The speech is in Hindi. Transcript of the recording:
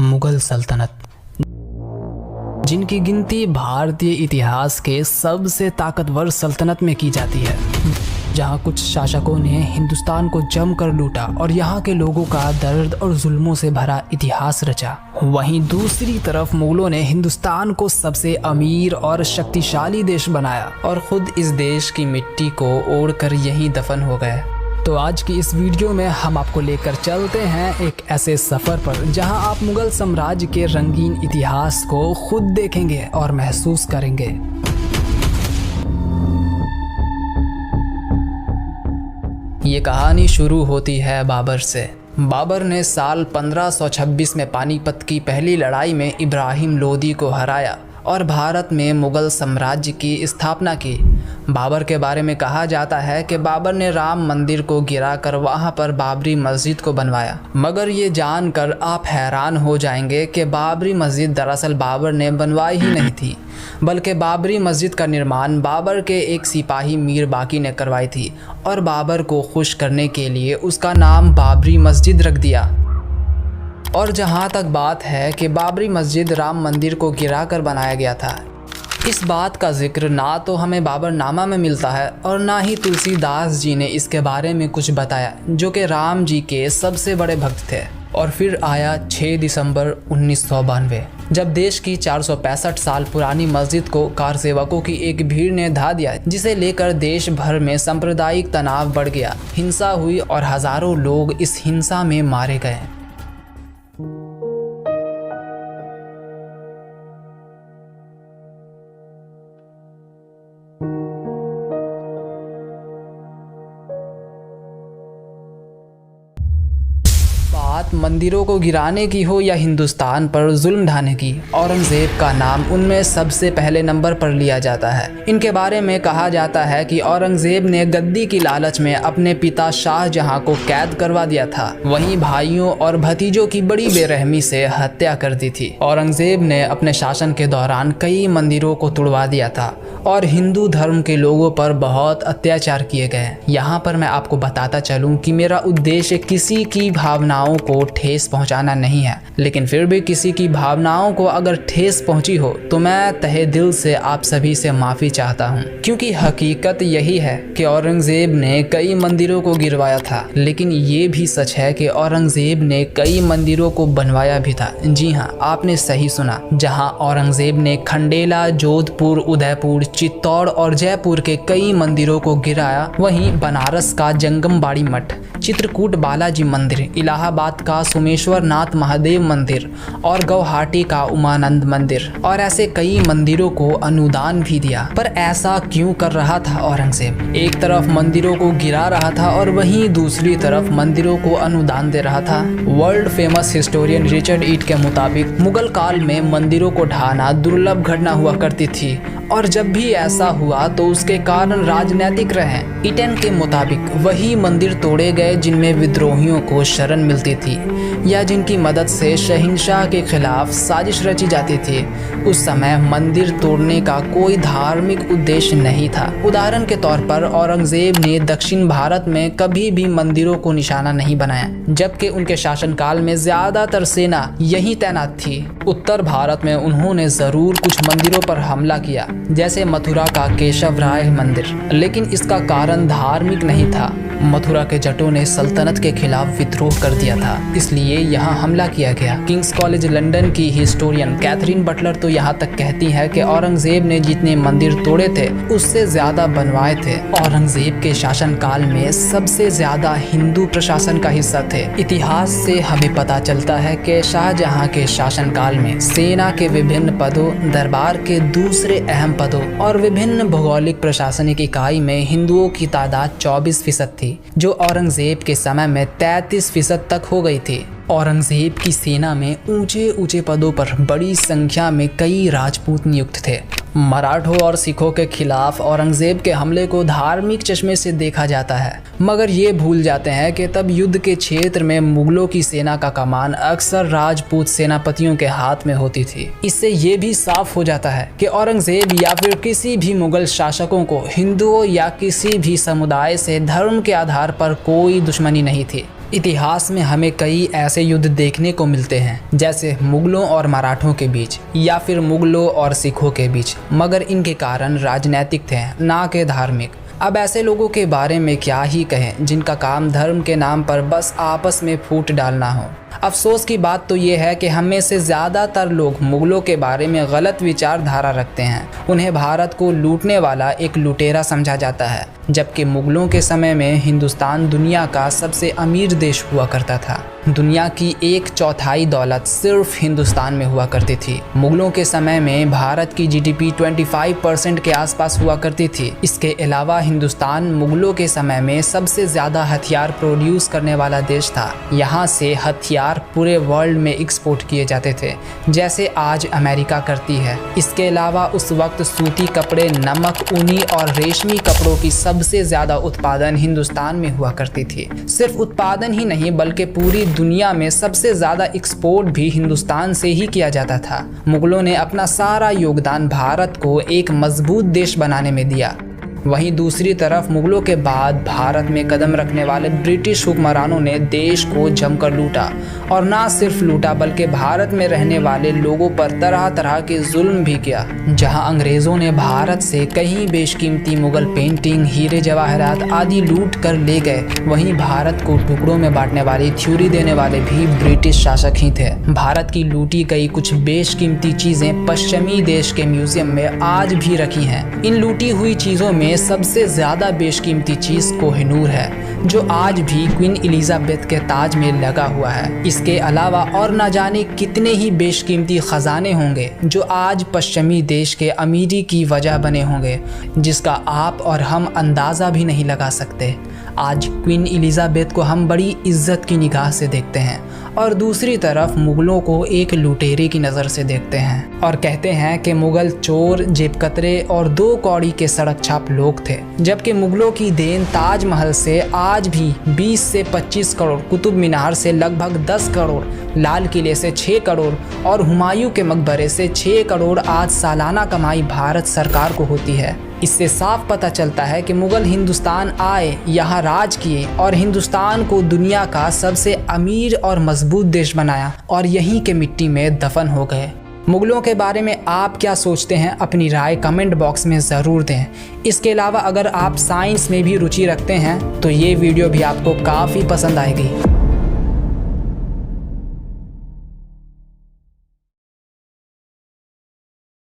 मुगल सल्तनत, जिनकी गिनती भारतीय इतिहास के सबसे ताकतवर सल्तनत में की जाती है, जहां कुछ शासकों ने हिंदुस्तान को जमकर लूटा और यहां के लोगों का दर्द और जुल्मों से भरा इतिहास रचा। वहीं दूसरी तरफ मुगलों ने हिंदुस्तान को सबसे अमीर और शक्तिशाली देश बनाया और खुद इस देश की मिट्टी को ओढ़कर यहीं दफन हो गए। तो आज की इस वीडियो में हम आपको लेकर चलते हैं एक ऐसे सफ़र पर जहां आप मुगल साम्राज्य के रंगीन इतिहास को खुद देखेंगे और महसूस करेंगे। ये कहानी शुरू होती है बाबर से। बाबर ने साल 1526 में पानीपत की पहली लड़ाई में इब्राहिम लोदी को हराया और भारत में मुगल साम्राज्य की स्थापना की। बाबर के बारे में कहा जाता है कि बाबर ने राम मंदिर को गिराकर वहां पर बाबरी मस्जिद को बनवाया। मगर ये जानकर आप हैरान हो जाएंगे कि बाबरी मस्जिद दरअसल बाबर ने बनवाई ही नहीं थी, बल्कि बाबरी मस्जिद का निर्माण बाबर के एक सिपाही मीर बाकी ने करवाई थी और बाबर को खुश करने के लिए उसका नाम बाबरी मस्जिद रख दिया। और जहाँ तक बात है कि बाबरी मस्जिद राम मंदिर को गिराकर बनाया गया था, इस बात का जिक्र ना तो हमें बाबरनामा में मिलता है और ना ही तुलसीदास जी ने इसके बारे में कुछ बताया, जो कि राम जी के सबसे बड़े भक्त थे। और फिर आया 6 दिसंबर 1992, जब देश की 465 साल पुरानी मस्जिद को कारसेवकों की एक भीड़ ने ढा दिया, जिसे लेकर देश भर में सांप्रदायिक तनाव बढ़ गया, हिंसा हुई और हजारों लोग इस हिंसा में मारे गए। बात मंदिरों को गिराने की हो या हिंदुस्तान पर जुल्म ढाने की, औरंगजेब का नाम उनमें सबसे पहले नंबर पर लिया जाता है। इनके बारे में कहा जाता है कि औरंगजेब ने गद्दी की लालच में अपने पिता शाहजहां को कैद करवा दिया था, वहीं भाइयों और भतीजों की बड़ी बेरहमी से हत्या कर दी थी। औरंगजेब ने अपने शासन के दौरान कई मंदिरों को तुड़वा दिया था और हिंदू धर्म के लोगों पर बहुत अत्याचार किए गए। यहाँ पर मैं आपको बताता चलूँ कि मेरा उद्देश्य किसी की भावनाओं को ठेस पहुंचाना नहीं है, लेकिन फिर भी किसी की भावनाओं को अगर ठेस पहुंची हो तो मैं तहे दिल से आप सभी से माफ़ी चाहता हूं, क्योंकि हकीकत यही है कि औरंगजेब ने कई मंदिरों को गिरवाया था, लेकिन ये भी सच है कि औरंगजेब ने कई मंदिरों को बनवाया भी था। जी हाँ, आपने सही सुना। जहां औरंगजेब ने खंडेला, जोधपुर, उदयपुर, चित्तौड़ और जयपुर के कई मंदिरों को गिराया, वहीं बनारस का जंगमबाड़ी मठ, चित्रकूट बालाजी मंदिर, इलाहाबाद का सोमेश्वर नाथ महादेव मंदिर और गुवाहाटी का उमानंद मंदिर और ऐसे कई मंदिरों को अनुदान भी दिया। पर ऐसा क्यों कर रहा था औरंगजेब? एक तरफ मंदिरों को गिरा रहा था और वहीं दूसरी तरफ मंदिरों को अनुदान दे रहा था। वर्ल्ड फेमस हिस्टोरियन रिचर्ड ईट के मुताबिक मुगल काल में मंदिरों को ढाना दुर्लभ घटना हुआ करती थी और जब भी ऐसा हुआ तो उसके कारण राजनीतिक रहे। ईटन के मुताबिक वही मंदिर तोड़े गए जिनमें विद्रोहियों को शरण मिलती थी या जिनकी मदद से शहंशाह के खिलाफ साजिश रची जाती थी। उस समय मंदिर तोड़ने का कोई धार्मिक उद्देश्य नहीं था। उदाहरण के तौर पर औरंगजेब ने दक्षिण भारत में कभी भी मंदिरों को निशाना नहीं बनाया, जबकि उनके शासनकाल में ज्यादातर सेना यहीं तैनात थी। उत्तर भारत में उन्होंने जरूर कुछ मंदिरों पर हमला किया, जैसे मथुरा का केशव राय मंदिर, लेकिन इसका कारण धार्मिक नहीं था। मथुरा के जटों ने सल्तनत के खिलाफ विद्रोह कर दिया था, इसलिए यहाँ हमला किया गया। किंग्स कॉलेज लंदन की हिस्टोरियन कैथरीन बटलर तो यहाँ तक कहती है कि औरंगजेब ने जितने मंदिर तोड़े थे उससे ज्यादा बनवाए थे। औरंगजेब के शासनकाल में सबसे ज्यादा हिंदू प्रशासन का हिस्सा थे। इतिहास से हमें पता चलता है कि शाहजहां के शासनकाल में सेना के विभिन्न पदों, दरबार के दूसरे अहम पदों और विभिन्न भौगोलिक प्रशासनिक इकाई में हिंदुओं की तादाद 24% थी, जो औरंगजेब के समय में 33% तक हो गई थी। औरंगजेब की सेना में ऊंचे ऊंचे पदों पर बड़ी संख्या में कई राजपूत नियुक्त थे। मराठों और सिखों के खिलाफ औरंगजेब के हमले को धार्मिक चश्मे से देखा जाता है, मगर ये भूल जाते हैं कि तब युद्ध के क्षेत्र में मुगलों की सेना का कमान अक्सर राजपूत सेनापतियों के हाथ में होती थी। इससे ये भी साफ हो जाता है कि औरंगजेब या फिर किसी भी मुगल शासकों को हिंदुओं या किसी भी समुदाय से धर्म के आधार पर कोई दुश्मनी नहीं थी। इतिहास में हमें कई ऐसे युद्ध देखने को मिलते हैं, जैसे मुगलों और मराठों के बीच या फिर मुगलों और सिखों के बीच, मगर इनके कारण राजनीतिक थे, ना कि धार्मिक। अब ऐसे लोगों के बारे में क्या ही कहें जिनका काम धर्म के नाम पर बस आपस में फूट डालना हो। अफसोस की बात तो ये है कि हम में से ज़्यादातर लोग मुगलों के बारे में गलत विचारधारा रखते हैं। उन्हें भारत को लूटने वाला एक लुटेरा समझा जाता है, जबकि मुगलों के समय में हिंदुस्तान दुनिया का सबसे अमीर देश हुआ करता था। दुनिया की 1/4 दौलत सिर्फ हिंदुस्तान में हुआ करती थी। मुगलों के समय में भारत की GDP 25% के आसपास हुआ करती थी। इसके अलावा हिंदुस्तान मुगलों के समय में सबसे ज़्यादा हथियार प्रोड्यूस करने वाला देश था। यहाँ से हथियार पूरे वर्ल्ड में एक्सपोर्ट किए जाते थे, जैसे आज अमेरिका करती है। इसके अलावा उस वक्त सूती कपड़े, नमक, ऊनी और रेशमी कपड़ों की सबसे ज़्यादा उत्पादन हिंदुस्तान में हुआ करती थी। सिर्फ उत्पादन ही नहीं बल्कि पूरी दुनिया में सबसे ज़्यादा एक्सपोर्ट भी हिंदुस्तान से ही किया जाता था। मुगलों ने अपना सारा योगदान भारत को एक मजबूत देश बनाने में दिया। वहीं दूसरी तरफ मुगलों के बाद भारत में कदम रखने वाले ब्रिटिश हुक्मरानों ने देश को जमकर लूटा, और ना सिर्फ लूटा बल्कि भारत में रहने वाले लोगों पर तरह तरह के जुल्म भी किया। जहां अंग्रेज़ों ने भारत से कई बेशकीमती मुगल पेंटिंग, हीरे जवाहरात आदि लूट कर ले गए, वहीं भारत को टुकड़ों में बांटने वाली थ्योरी देने वाले भी ब्रिटिश शासक ही थे। भारत की लूटी गई कुछ बेशकीमती चीज़ें पश्चिमी देश के म्यूजियम में आज भी रखी हैं। इन लूटी हुई चीज़ों में सबसे ज्यादा बेशकीमती चीज कोहिनूर है, जो आज भी क्वीन एलिजाबेथ के ताज में लगा हुआ है। इसके अलावा और न जाने कितने ही बेशकीमती खजाने होंगे जो आज पश्चिमी देश के अमीरी की वजह बने होंगे, जिसका आप और हम अंदाज़ा भी नहीं लगा सकते। आज क्वीन एलिजाबेथ को हम बड़ी इज्जत की निगाह से देखते हैं और दूसरी तरफ मुगलों को एक लुटेरे की नज़र से देखते हैं और कहते हैं कि मुगल चोर, जेबकतरे और 2 कौड़ी के सड़क छाप लोग थे। जबकि मुगलों की देन ताजमहल से आज भी 20 से 25 करोड़, कुतुब मीनार से लगभग 10 करोड़, लाल किले से 6 करोड़ और हुमायूं के मकबरे से 6 करोड़ आज सालाना कमाई भारत सरकार को होती है। इससे साफ पता चलता है कि मुगल हिंदुस्तान आए, यहाँ राज किए और हिंदुस्तान को दुनिया का सबसे अमीर और मजबूत देश बनाया और यहीं के मिट्टी में दफन हो गए। मुगलों के बारे में आप क्या सोचते हैं? अपनी राय कमेंट बॉक्स में ज़रूर दें। इसके अलावा अगर आप साइंस में भी रुचि रखते हैं तो ये वीडियो भी आपको काफ़ी पसंद आएगी।